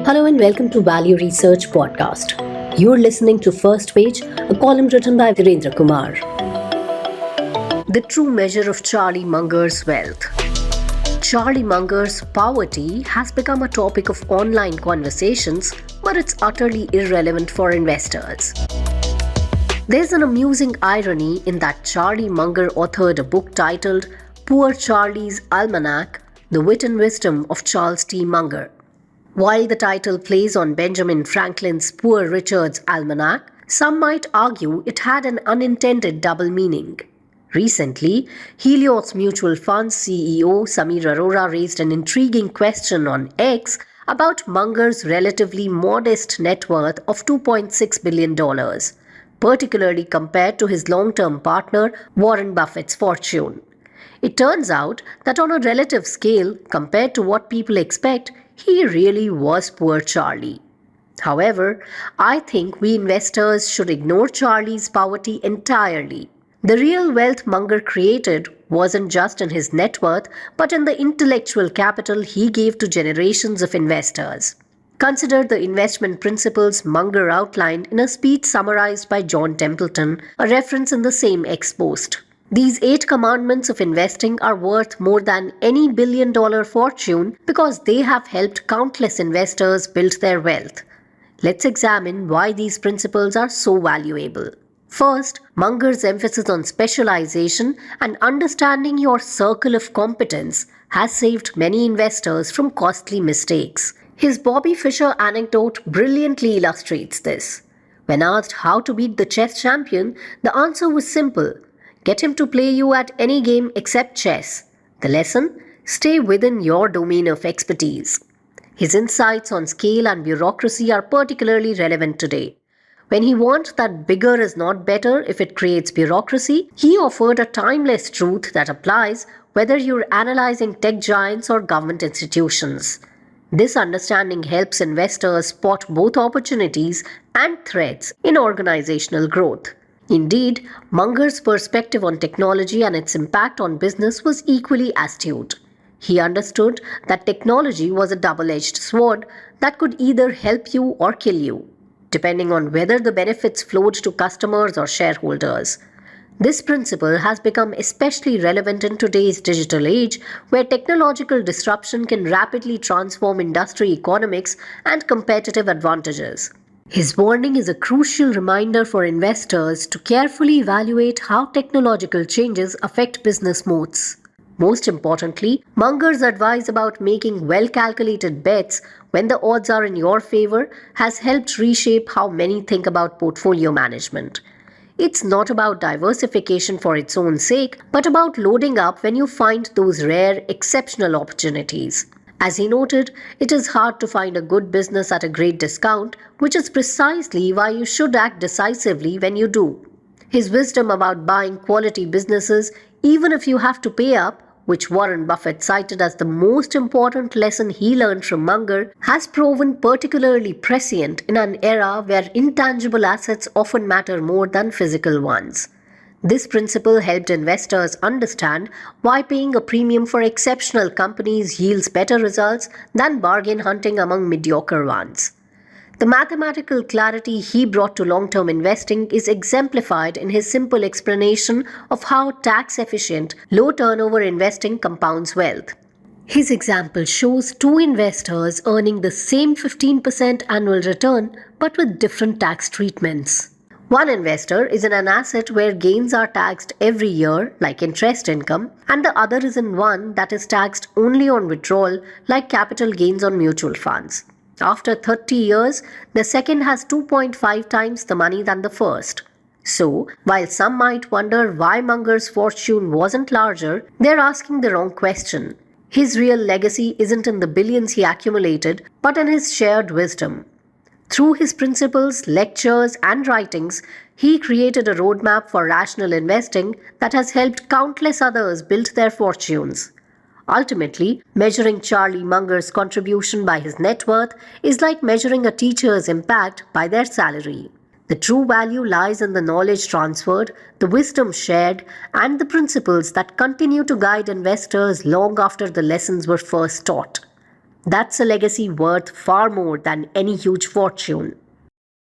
Hello and welcome to Value Research Podcast. You're listening to First Page, a column written by Dhirendra Kumar. The true measure of Charlie Munger's wealth. Charlie Munger's poverty has become a topic of online conversations, but it's utterly irrelevant for investors. There's an amusing irony in that Charlie Munger authored a book titled Poor Charlie's Almanac, The Wit and Wisdom of Charles T. Munger. While the title plays on Benjamin Franklin's Poor Richard's Almanac, some might argue it had an unintended double meaning. Recently, Helios Mutual Fund's CEO Samir Arora raised an intriguing question on X about Munger's relatively modest net worth of $2.6 billion, particularly compared to his long-term partner Warren Buffett's fortune. It turns out that on a relative scale, compared to what people expect, he really was poor Charlie. However, I think we investors should ignore Charlie's poverty entirely. The real wealth Munger created wasn't just in his net worth, but in the intellectual capital he gave to generations of investors. Consider the investment principles Munger outlined in a speech summarized by John Templeton, a reference in the same X post. These 8 commandments of investing are worth more than any billion-dollar fortune because they have helped countless investors build their wealth. Let's examine why these principles are so valuable. First, Munger's emphasis on specialization and understanding your circle of competence has saved many investors from costly mistakes. His Bobby Fischer anecdote brilliantly illustrates this. When asked how to beat the chess champion, the answer was simple. Get him to play you at any game except chess. The lesson? Stay within your domain of expertise. His insights on scale and bureaucracy are particularly relevant today. When he warned that bigger is not better if it creates bureaucracy, he offered a timeless truth that applies whether you're analyzing tech giants or government institutions. This understanding helps investors spot both opportunities and threats in organizational growth. Indeed, Munger's perspective on technology and its impact on business was equally astute. He understood that technology was a double-edged sword that could either help you or kill you, depending on whether the benefits flowed to customers or shareholders. This principle has become especially relevant in today's digital age, where technological disruption can rapidly transform industry economics and competitive advantages. His warning is a crucial reminder for investors to carefully evaluate how technological changes affect business moats. Most importantly, Munger's advice about making well-calculated bets when the odds are in your favor has helped reshape how many think about portfolio management. It's not about diversification for its own sake, but about loading up when you find those rare, exceptional opportunities. As he noted, it is hard to find a good business at a great discount, which is precisely why you should act decisively when you do. His wisdom about buying quality businesses, even if you have to pay up, which Warren Buffett cited as the most important lesson he learned from Munger, has proven particularly prescient in an era where intangible assets often matter more than physical ones. This principle helped investors understand why paying a premium for exceptional companies yields better results than bargain hunting among mediocre ones. The mathematical clarity he brought to long-term investing is exemplified in his simple explanation of how tax-efficient, low-turnover investing compounds wealth. His example shows 2 investors earning the same 15% annual return but with different tax treatments. One investor is in an asset where gains are taxed every year, like interest income, and the other is in one that is taxed only on withdrawal, like capital gains on mutual funds. After 30 years, the second has 2.5 times the money than the first. So, while some might wonder why Munger's fortune wasn't larger, they're asking the wrong question. His real legacy isn't in the billions he accumulated, but in his shared wisdom. Through his principles, lectures, and writings, he created a roadmap for rational investing that has helped countless others build their fortunes. Ultimately, measuring Charlie Munger's contribution by his net worth is like measuring a teacher's impact by their salary. The true value lies in the knowledge transferred, the wisdom shared, and the principles that continue to guide investors long after the lessons were first taught. That's a legacy worth far more than any huge fortune.